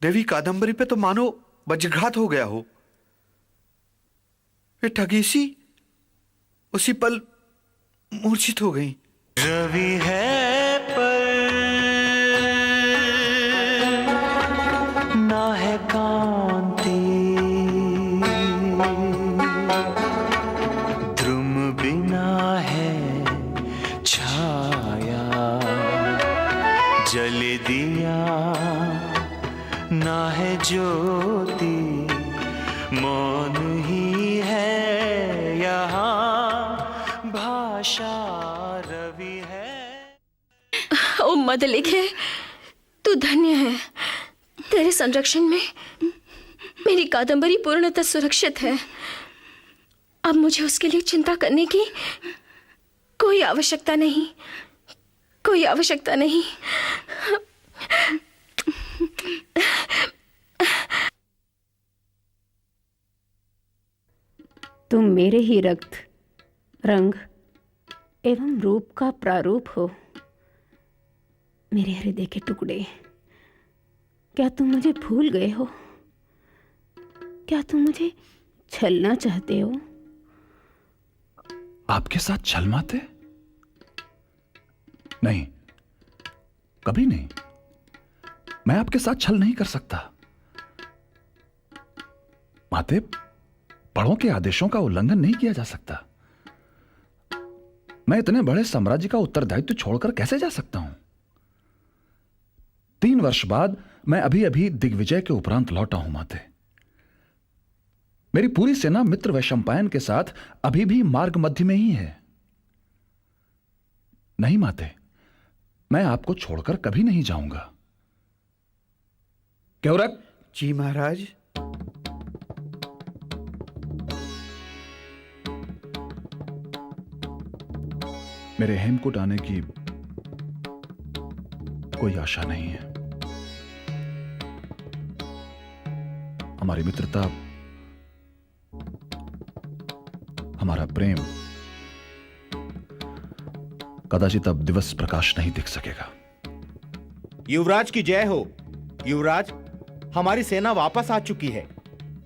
देवी कादम्बरी पे तो मानो वज्रघात हो गया हो। वे ठगीसी उसी पल मूर्छित हो गई। रवि है पर ना है कांति, ध्रुम बिना है छाया, जल दिया ना है ज्योति, मौन ही है यहाँ भाषा रवि है। ओ मदलिके, तू धन्य है। तेरे संरक्षण में मेरी कादम्बरी पूर्णतः सुरक्षित है। अब मुझे उसके लिए चिंता करने की कोई आवश्यकता नहीं, कोई आवश्यकता नहीं। तुम मेरे ही रक्त, रंग एवं रूप का प्रारूप हो। मेरे हृदय के टुकड़े, क्या तुम मुझे भूल गए हो? क्या तुम मुझे छलना चाहते हो? आपके साथ छल माते? नहीं, कभी नहीं। मैं आपके साथ छल नहीं कर सकता। माते, बड़ों के आदेशों का उल्लंघन नहीं किया जा सकता। मैं इतने बड़े साम्राज्य का उत्तरदायित्व छोड़कर कैसे जा सकता हूं? 3 वर्ष बाद मैं अभी अभी दिग्विजय के उपरांत लौटा हूं माते। मेरी पूरी सेना मित्र वैशंपायन के साथ अभी भी मार्ग मध्य में ही है। नहीं माते, मैं आपको छोड़कर कभी नहीं जाऊंगा। केवरक। जी महाराज। मेरे हेमकूट आने की कोई आशा नहीं है। हमारी मित्रता, हमारा प्रेम कदाचित अब दिवस प्रकाश नहीं दिख सकेगा। युवराज की जय हो। युवराज, हमारी सेना वापस आ चुकी है।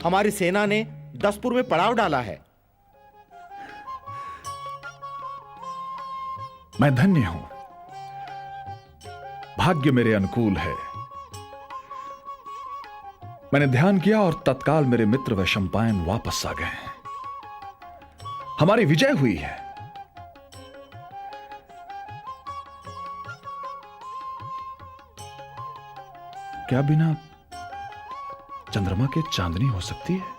हमारी सेना ने दसपुर में पड़ाव डाला है। मैं धन्य हूं। भाग्य मेरे अनुकूल है। मैंने ध्यान किया और तत्काल मेरे मित्र वैशंपायन वापस आ गए हैं। हमारी विजय हुई है। क्या बिना चंद्रमा के चांदनी हो सकती है?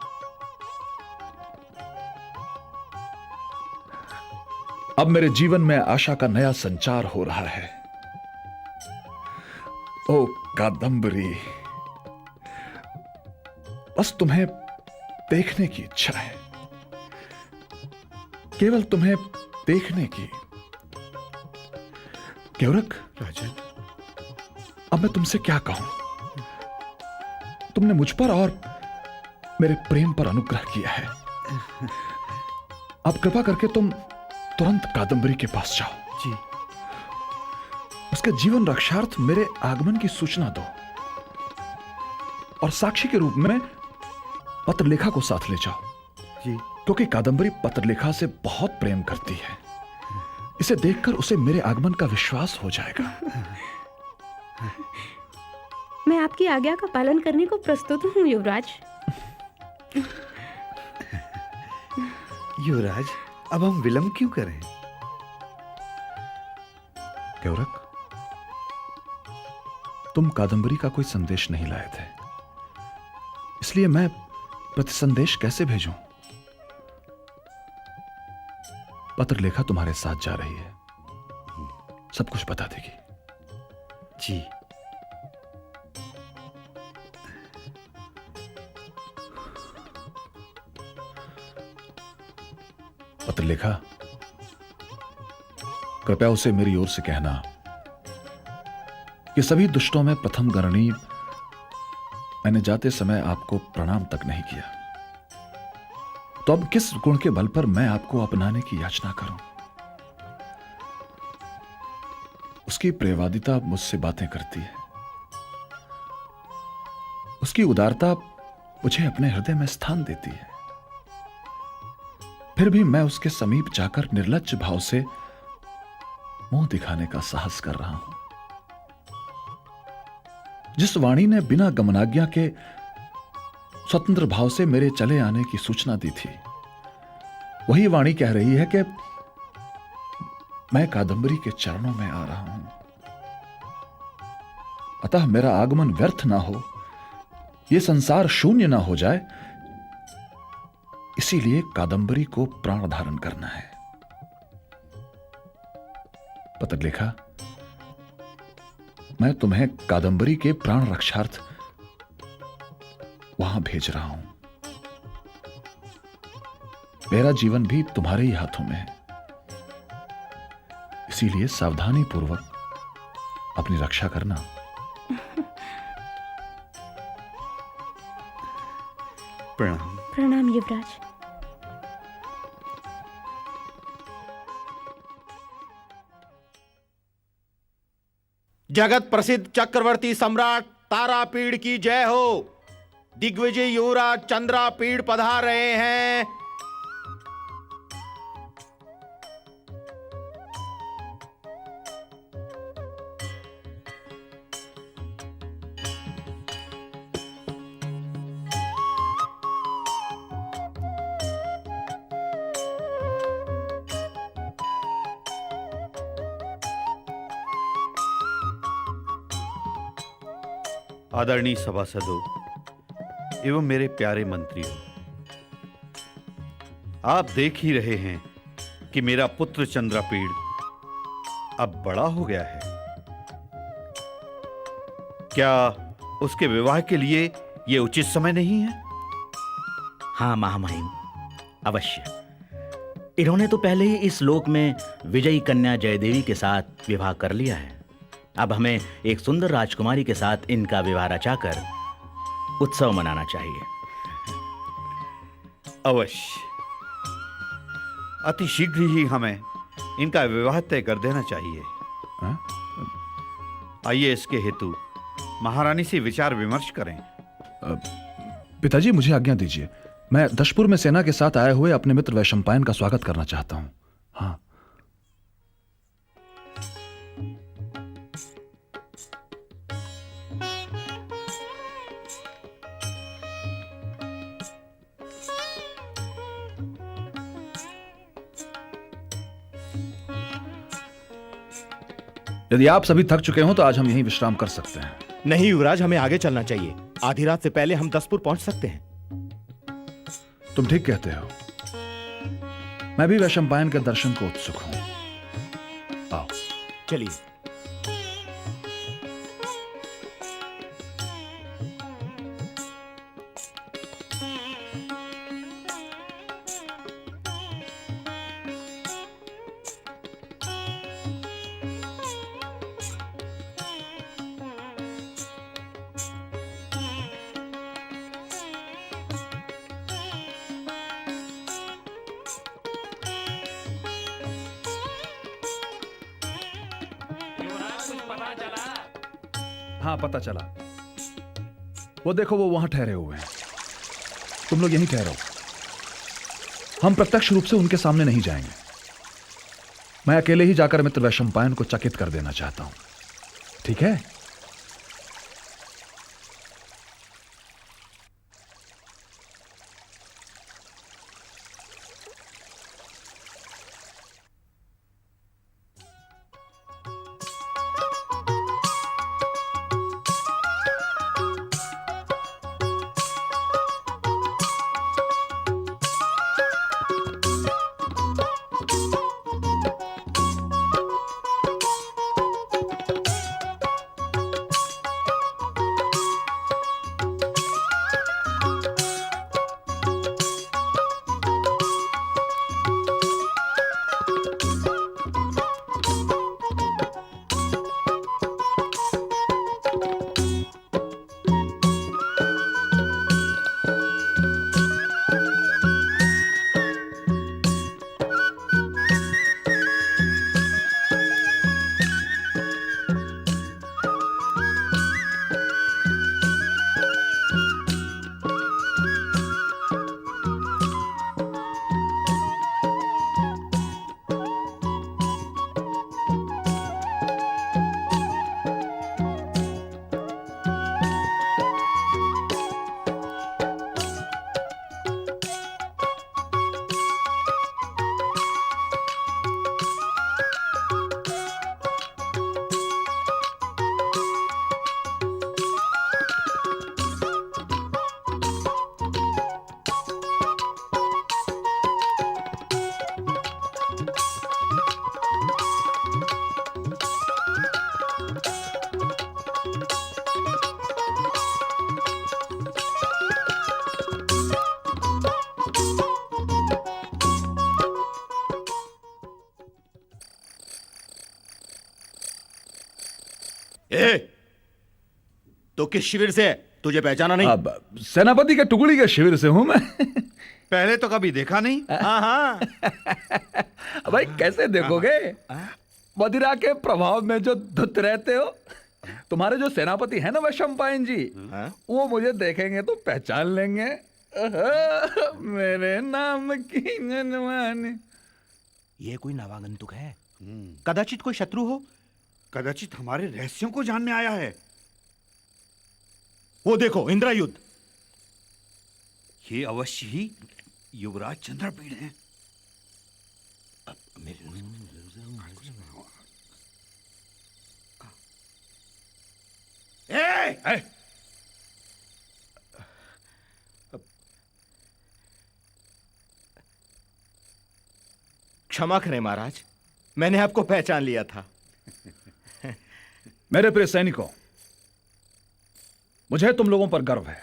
अब मेरे जीवन में आशा का नया संचार हो रहा है। ओ कादम्बरी, बस तुम्हें देखने की इच्छा है, केवल तुम्हें देखने की। केवरक राजन, अब मैं तुमसे क्या कहूं? तुमने मुझ पर और मेरे प्रेम पर अनुग्रह किया है। अब कृपा करके तुम तुरंत कादम्बरी के पास जाओ। जी। उसके जीवन रक्षार्थ मेरे आगमन की सूचना दो और साक्षी के रूप में पत्रलेखा को साथ ले जाओ। जी। क्योंकि कादम्बरी पत्रलेखा से बहुत प्रेम करती है। इसे देखकर उसे मेरे आगमन का विश्वास हो जाएगा। मैं आपकी आज्ञा का पालन करने को प्रस्तुत हूं युवराज। युवराज, अब हम विलंब क्यों करें? केवरक, तुम कादम्बरी का कोई संदेश नहीं लाए थे, इसलिए मैं प्रतिसंदेश कैसे भेजूं? पत्रलेखा तुम्हारे साथ जा रही है, सब कुछ बता देगी। जी। पत्रलेखा, कृपया उसे मेरी ओर से कहना कि सभी दुष्टों में प्रथम गणनीय मैंने जाते समय आपको प्रणाम तक नहीं किया, तो अब किस गुण के बल पर मैं आपको अपनाने की याचना करूं? उसकी प्रेयवादिता मुझसे बातें करती है। उसकी उदारता मुझे अपने हृदय में स्थान देती है। फिर भी मैं उसके समीप जाकर निर्लज्ज भाव से मुंह दिखाने का साहस कर रहा हूं। जिस वाणी ने बिना गमनाज्ञा के स्वतंत्र भाव से मेरे चले आने की सूचना दी थी, वही वाणी कह रही है कि मैं कादंबरी के चरणों में आ रहा हूं। अतः मेरा आगमन व्यर्थ ना हो, यह संसार शून्य ना हो जाए, इसीलिए कादंबरी को प्राण धारण करना है। पत्र लिखा, मैं तुम्हें कादंबरी के प्राण रक्षार्थ वहां भेज रहा हूं। मेरा जीवन भी तुम्हारे ही हाथों में है, इसीलिए सावधानी पूर्वक अपनी रक्षा करना। प्रणाम। प्रणाम युवराज। जगत प्रसिद्ध चक्रवर्ती सम्राट तारापीड़ की जय हो। दिग्विजय युवराज चंद्रापीड़ पधार रहे हैं। आदरणीय सभासदों एवं मेरे प्यारे मंत्रियों, आप देख ही रहे हैं कि मेरा पुत्र चंद्रापीड़ अब बड़ा हो गया है। क्या उसके विवाह के लिए यह उचित समय नहीं है? हाँ महामहिम, अवश्य। इन्होंने तो पहले ही इस लोक में विजयी कन्या जयदेवी के साथ विवाह कर लिया है। अब हमें एक सुंदर राजकुमारी के साथ इनका विवाह रचाकर उत्सव मनाना चाहिए। अवश्य, अति शीघ्र ही हमें इनका विवाह तय कर देना चाहिए। हाँ? आइए इसके हेतु महारानी से विचार विमर्श करें। पिताजी, मुझे आज्ञा दीजिए। मैं दशपुर में सेना के साथ आए हुए अपने मित्र वैशंपायन का स्वागत करना चाहता हूं। हाँ। यदि आप सभी थक चुके हो तो आज हम यहीं विश्राम कर सकते हैं। नहीं युवराज, हमें आगे चलना चाहिए। आधी रात से पहले हम दसपुर पहुंच सकते हैं। तुम ठीक कहते हो। मैं भी वैशंपायन के दर्शन को उत्सुक हूं। आओ चलिए। हाँ, पता चला। वो देखो, वो वहां ठहरे हुए हैं। तुम लोग यहीं ठहरो। हम प्रत्यक्ष रूप से उनके सामने नहीं जाएंगे। मैं अकेले ही जाकर मित्र वैशंपायन को चकित कर देना चाहता हूं। ठीक है? ए, तो किस शिविर से है? तुझे पहचाना नहीं? अब सेनापति के टुकड़ी के शिविर से हूं मैं। पहले तो कभी देखा नहीं। हाँ हाँ। भाई कैसे देखोगे, मदिरा के प्रभाव में जो धुत रहते हो। तुम्हारे जो सेनापति है ना वैशंपायन जी, वो मुझे देखेंगे तो पहचान लेंगे। मेरे नाम की जनवानी। ये कोई नवागंतुक है, कदाचित कोई शत्रु हो। कदाचित हमारे रहस्यों को जानने आया है। वो देखो इंद्रयुद्ध। ये अवश्य ही युवराज चंद्रपीड़ हैं। ए! क्षमा करें महाराज, मैंने आपको पहचान लिया था। मेरे प्रिय सैनिकों, मुझे तुम लोगों पर गर्व है।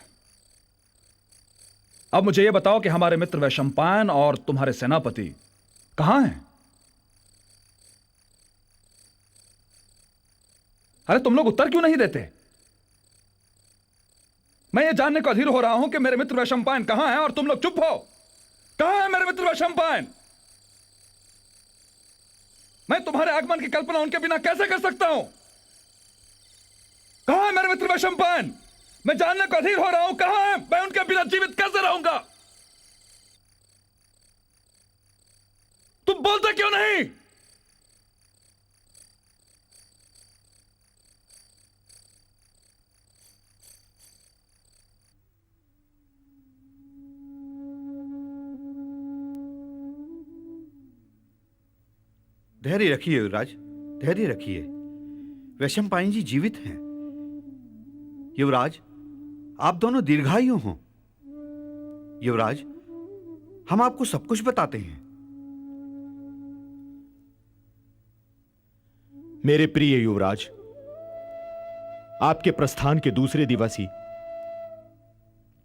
अब मुझे यह बताओ कि हमारे मित्र वैशंपायन और तुम्हारे सेनापति कहां हैं? अरे तुम लोग उत्तर क्यों नहीं देते? मैं ये जानने को अधीर हो रहा हूं कि मेरे मित्र वैशंपायन कहां हैं और तुम लोग चुप हो। कहां है मेरे मित्र वैशंपायन? मैं तुम्हारे आगमन की कल्पना उनके बिना कैसे कर सकता हूं? कहां है मेरे मित्र वैशंपायन? मैं जानने को अधीर हो रहा हूं, कहां है? मैं उनके बिना जीवित कैसे रहूंगा? तुम बोलते क्यों नहीं? धैर्य रखिए युवराज, धैर्य रखिए। वैशंपायन जी जीवित हैं। युवराज, आप दोनों दीर्घायु हों। युवराज, हम आपको सब कुछ बताते हैं। मेरे प्रिय युवराज, आपके प्रस्थान के दूसरे दिवस ही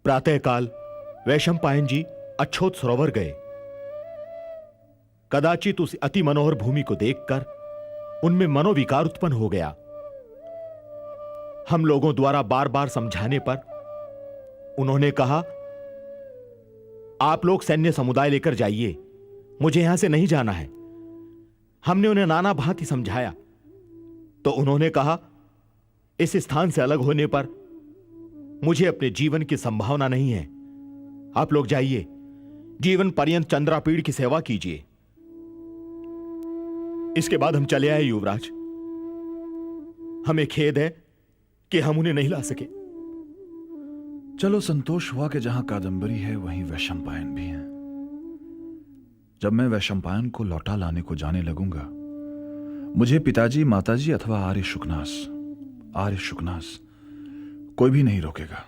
प्रातःकाल वैशंपायन जी अच्छोत सरोवर गए। कदाचित उस अति मनोहर भूमि को देखकर उनमें मनोविकार उत्पन्न हो गया। हम लोगों द्वारा बार बार समझाने पर उन्होंने कहा, आप लोग सैन्य समुदाय लेकर जाइए, मुझे यहां से नहीं जाना है। हमने उन्हें नाना भांति समझाया तो उन्होंने कहा, इस स्थान से अलग होने पर मुझे अपने जीवन की संभावना नहीं है। आप लोग जाइए, जीवन पर्यंत चंद्रापीड़ की सेवा कीजिए। इसके बाद हम चले आए युवराज। हमें खेद है कि हम उन्हें नहीं ला सके। चलो संतोष हुआ कि जहां कादंबरी है वहीं वैशंपायन भी हैं। जब मैं वैशंपायन को लौटा लाने को जाने लगूंगा, मुझे पिताजी, माताजी अथवा आर्य शुकनास कोई भी नहीं रोकेगा।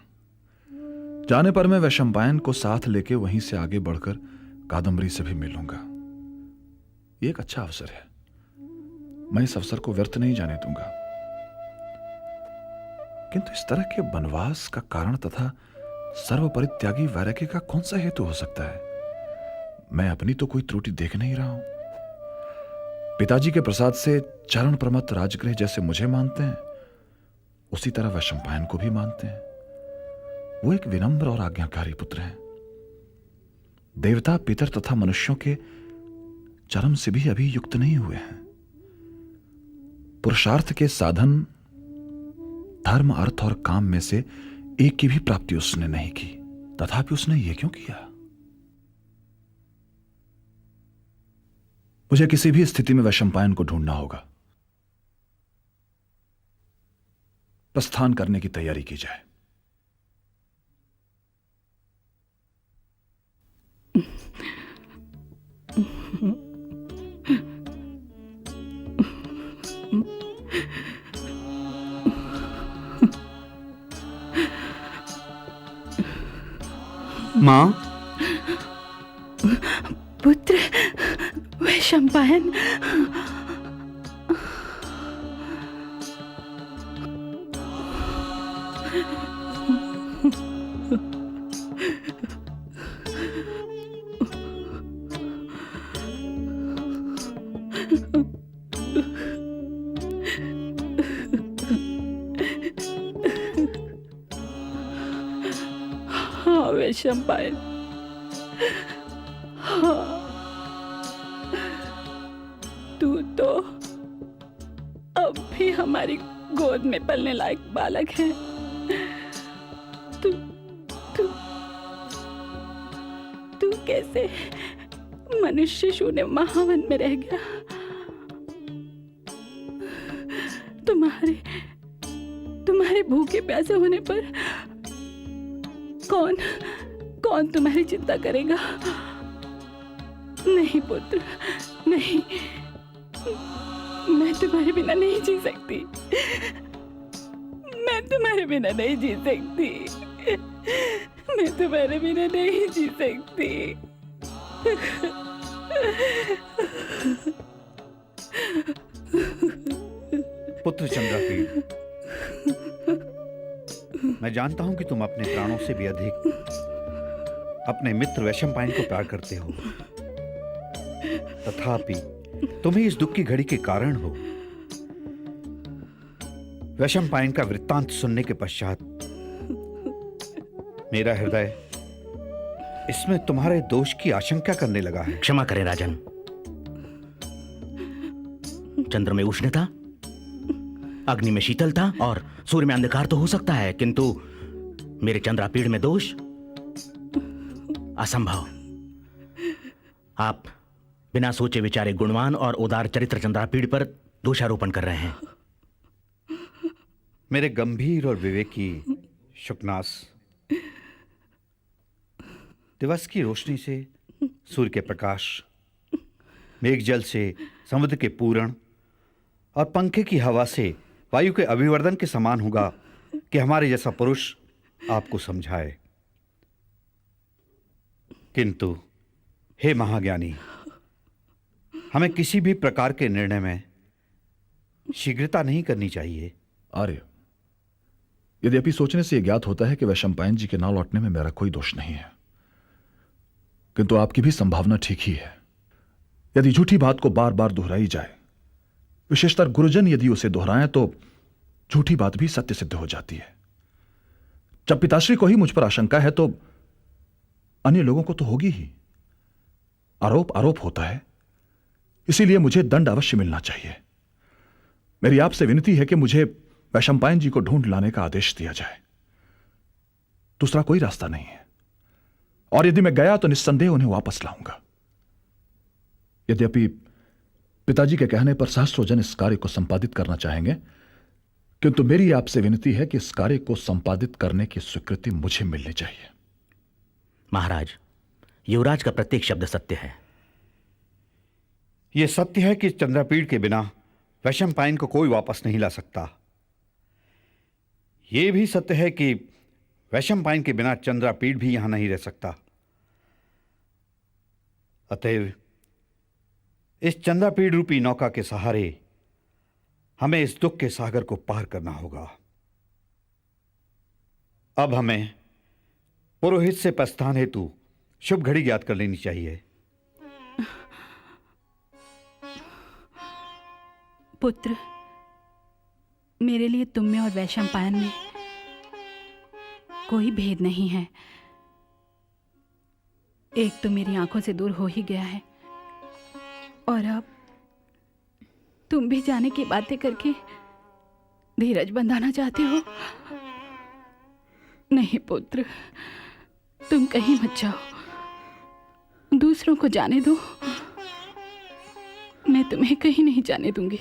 जाने पर मैं वैशंपायन को साथ लेके वहीं से आगे बढ़कर कादंबरी से भी मिलूंगा। ये एक अच्छा अवसर है, मैं इस अवसर को व्यर्थ नहीं जाने दूंगा। किंतु इस तरह के वनवास का कारण तथा सर्वपरित्यागी वैराग्य का कौन सा हेतु हो सकता है? मैं अपनी तो कोई त्रुटि देख नहीं रहा हूं। पिताजी के प्रसाद से चरण प्रमत्त राजगृह जैसे मुझे मानते हैं, उसी तरह वैशंपायन को भी मानते हैं। वो एक विनम्र और आज्ञाकारी पुत्र है। देवता, पितर तथा मनुष्यों के चरम से भी अभी युक्त नहीं हुए हैं। पुरुषार्थ के साधन धर्म, अर्थ और काम में से एक की भी प्राप्ति उसने नहीं की। तथापि उसने ये क्यों किया? मुझे किसी भी स्थिति में वैशंपायन को ढूंढना होगा। प्रस्थान करने की तैयारी की जाए। मां, पुत्र वैशंपायन, वैशंपायन। हाँ, तू तो अब भी हमारी गोद में पलने लायक बालक है। तू तू तू कैसे मनुष्य शून्य महावन में रह गया? तुम्हारे भूखे प्यासे होने पर कौन तुम्हारी चिंता करेगा? नहीं पुत्र, नहीं, मैं तुम्हारे बिना नहीं जी सकती। मैं तुम्हारे बिना नहीं जी सकती। मैं तुम्हारे बिना नहीं जी सकती। पुत्र चंद्रापीड़, मैं जानता हूं कि तुम अपने प्राणों से भी अधिक अपने मित्र वैशंपायन को प्यार करते हो। तथापि तुम ही इस दुख की घड़ी के कारण हो। वैशंपायन का वृत्तांत सुनने के पश्चात मेरा हृदय इसमें तुम्हारे दोष की आशंका करने लगा है। क्षमा करें राजन। चंद्र में उष्णता, अग्नि में शीतलता और सूर्य में अंधकार तो हो सकता है, किंतु मेरे चंद्रापीड़ में दोष असंभव। आप बिना सोचे विचारे गुणवान और उदार चरित्र चंद्रापीड़ पर दोषारोपण कर रहे हैं। मेरे गंभीर और विवेकी शुकनास, दिवस की रोशनी से सूर्य के प्रकाश, मेघ जल से समुद्र के पूरण और पंखे की हवा से वायु के अभिवर्धन के समान होगा कि हमारे जैसा पुरुष आपको समझाए। किंतु हे महाज्ञानी, हमें किसी भी प्रकार के निर्णय में शीघ्रता नहीं करनी चाहिए। आर्य, यद्यपि सोचने से यह ज्ञात होता है कि वैशंपायन जी के ना लौटने में मेरा कोई दोष नहीं है, किंतु आपकी भी संभावना ठीक ही है। यदि झूठी बात को बार बार दोहराई जाए, विशेषतर गुरुजन यदि उसे दोहराएं, तो झूठी बात भी सत्य सिद्ध हो जाती है। जब पिताश्री को ही मुझ पर आशंका है, तो अन्य लोगों को तो होगी ही। आरोप आरोप होता है, इसीलिए मुझे दंड अवश्य मिलना चाहिए। मेरी आपसे विनती है कि मुझे वैशंपायन जी को ढूंढ लाने का आदेश दिया जाए। दूसरा कोई रास्ता नहीं है, और यदि मैं गया तो निस्संदेह उन्हें वापस लाऊंगा। यद्यपि पिताजी के कहने पर सहस्रों जन इस कार्य को संपादित करना चाहेंगे, किंतु मेरी आपसे विनती है कि इस कार्य को संपादित करने की स्वीकृति मुझे मिलनी चाहिए। महाराज, युवराज का प्रत्येक शब्द सत्य है। यह सत्य है कि चंद्रापीड़ के बिना वैशंपायन को कोई वापस नहीं ला सकता। यह भी सत्य है कि वैशंपायन के बिना चंद्रापीड़ भी यहां नहीं रह सकता। अतएव इस चंद्रापीड़ रूपी नौका के सहारे हमें इस दुख के सागर को पार करना होगा। अब हमें पुरोहित से प्रस्थान हेतु शुभ घड़ी ज्ञात कर लेनी चाहिए। पुत्र, मेरे लिए तुम में और वैशंपायन में कोई भेद नहीं है। एक तो मेरी आंखों से दूर हो ही गया है, और अब तुम भी जाने की बातें करके धीरज बंधाना चाहते हो। नहीं पुत्र, तुम कहीं मत जाओ, दूसरों को जाने दो। मैं तुम्हें कहीं नहीं जाने दूंगी।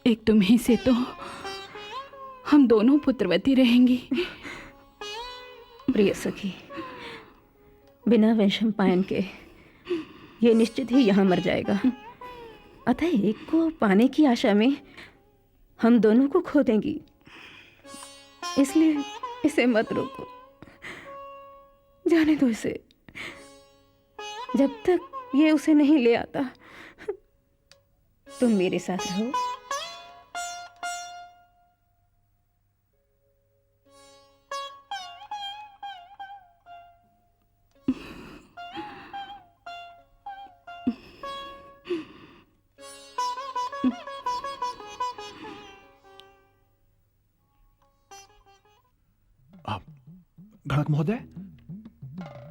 एक तुम्हीं से तो हम दोनों पुत्रवती रहेंगी। प्रिय सखी, बिना वैशंपायन के ये निश्चित ही यहां मर जाएगा। अतः एक को पाने की आशा में हम दोनों को खो देंगी। इसलिए इसे मत रोको, जाने दो इसे। जब तक ये उसे नहीं ले आता, तुम मेरे साथ रहो। गणक महोदय,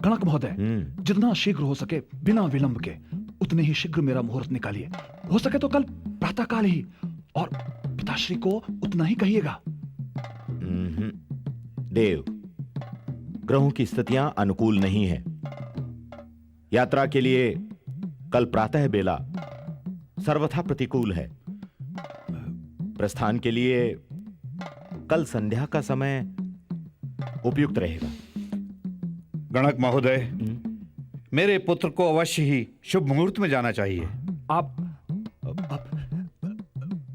गणक महोदय, जितना शीघ्र हो सके बिना विलंब के उतने ही शीघ्र मेरा मुहूर्त निकालिए। हो सके तो कल प्रातःकाल ही, और पिताश्री को उतना ही कहिएगा। देव, ग्रहों की स्थितियां अनुकूल नहीं है। यात्रा के लिए कल प्रातः बेला सर्वथा प्रतिकूल है। प्रस्थान के लिए कल संध्या का समय उपयुक्त रहेगा। गणक महोदय, मेरे पुत्र को अवश्य ही शुभ मुहूर्त में जाना चाहिए। आप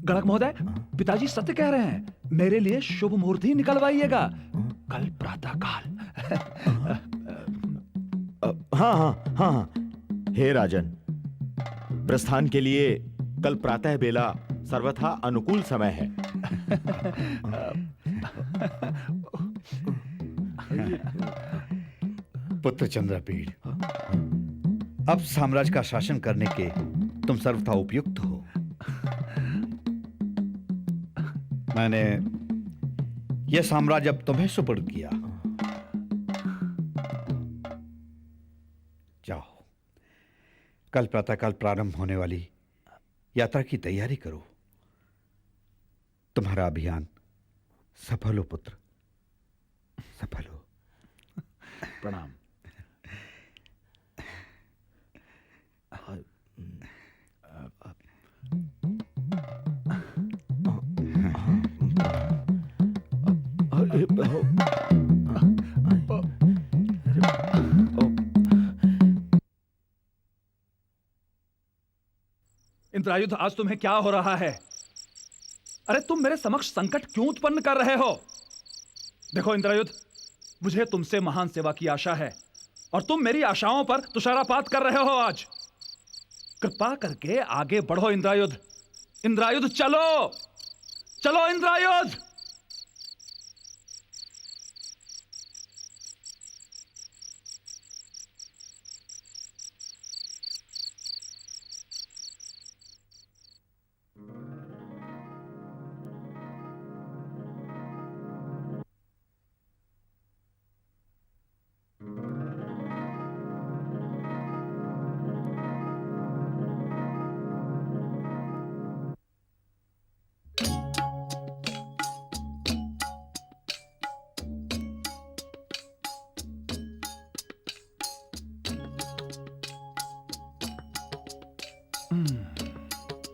गणक महोदय, पिताजी सत्य कह रहे हैं। मेरे लिए शुभ मुहूर्त ही निकलवाइएगा, कल प्रातःकाल। हाँ हाँ हाँ हाँ, हे राजन, प्रस्थान के लिए कल प्रातः बेला सर्वथा अनुकूल समय है। पुत्र चंद्रपीड़, अब साम्राज्य का शासन करने के तुम सर्वथा उपयुक्त हो। मैंने यह साम्राज्य अब तुम्हें सुपुर्द किया। जाओ, कल प्रातःकाल प्रारंभ होने वाली यात्रा की तैयारी करो। तुम्हारा अभियान सफल हो पुत्र, सफल हो। प्रणाम। इंद्रायुध, आज तुम्हें क्या हो रहा है? अरे तुम मेरे समक्ष संकट क्यों उत्पन्न कर रहे हो? देखो इंद्रायुध, मुझे तुमसे महान सेवा की आशा है और तुम मेरी आशाओं पर तुषारापात कर रहे हो। आज कृपा करके आगे बढ़ो इंद्रायुध। इंद्रायुध, चलो चलो इंद्रायुध।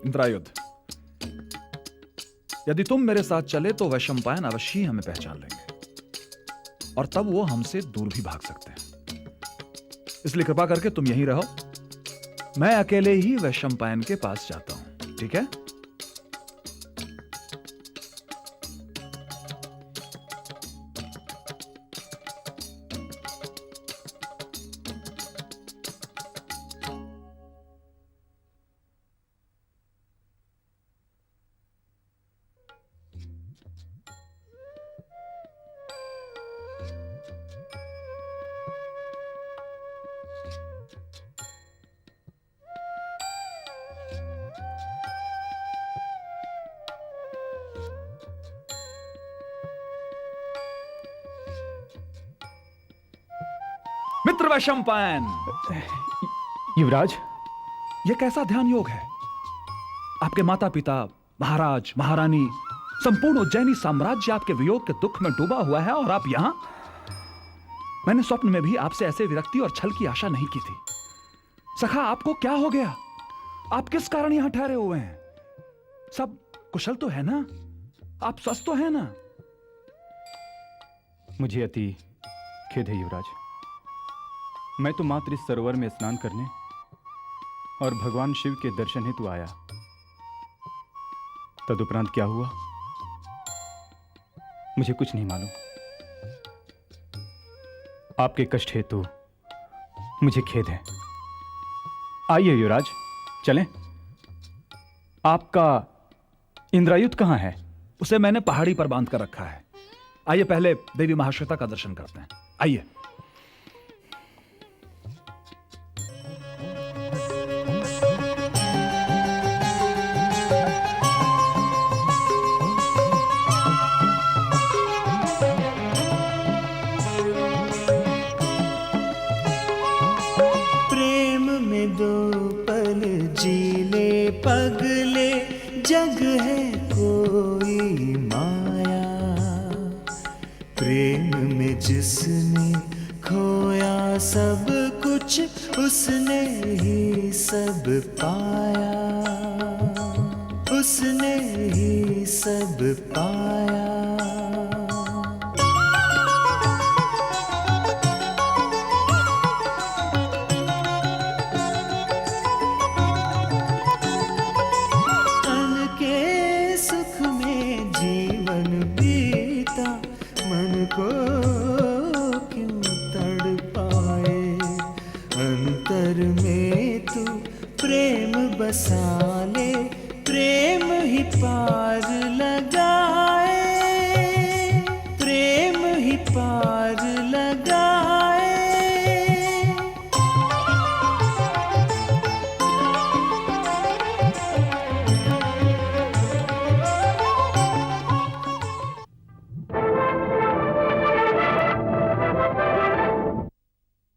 इंद्रायुध, यदि तुम मेरे साथ चले तो वैशंपायन अवश्य ही हमें पहचान लेंगे और तब वो हमसे दूर भी भाग सकते हैं। इसलिए कृपा करके तुम यहीं रहो, मैं अकेले ही वैशंपायन के पास जाता हूं, ठीक है? मित्र वैशंपायन, युवराज, यह कैसा ध्यान योग है? आपके माता पिता, महाराज, महारानी, संपूर्ण उज्जैनी साम्राज्य आपके वियोग के दुख में डूबा हुआ है और आप यहां? मैंने स्वप्न में भी आपसे ऐसे विरक्ति और छल की आशा नहीं की थी। सखा, आपको क्या हो गया? आप किस कारण यहां ठहरे हुए हैं? सब कुशल तो है ना? आप स्वस्थ तो है ना? मुझे अति खेद है युवराज। मैं तो मात्र इस सरोवर में स्नान करने और भगवान शिव के दर्शन हेतु आया। तदुपरांत क्या हुआ मुझे कुछ नहीं मालूम। आपके कष्ट हेतु मुझे खेद है। आइए युवराज, चलें। आपका इंद्रायुध कहाँ है? उसे मैंने पहाड़ी पर बांध कर रखा है। आइए पहले देवी महाश्वेता का दर्शन करते हैं। आइए। जग है कोई माया, प्रेम में जिसने खोया सब कुछ उसने ही सब पाया, उसने ही सब पाया।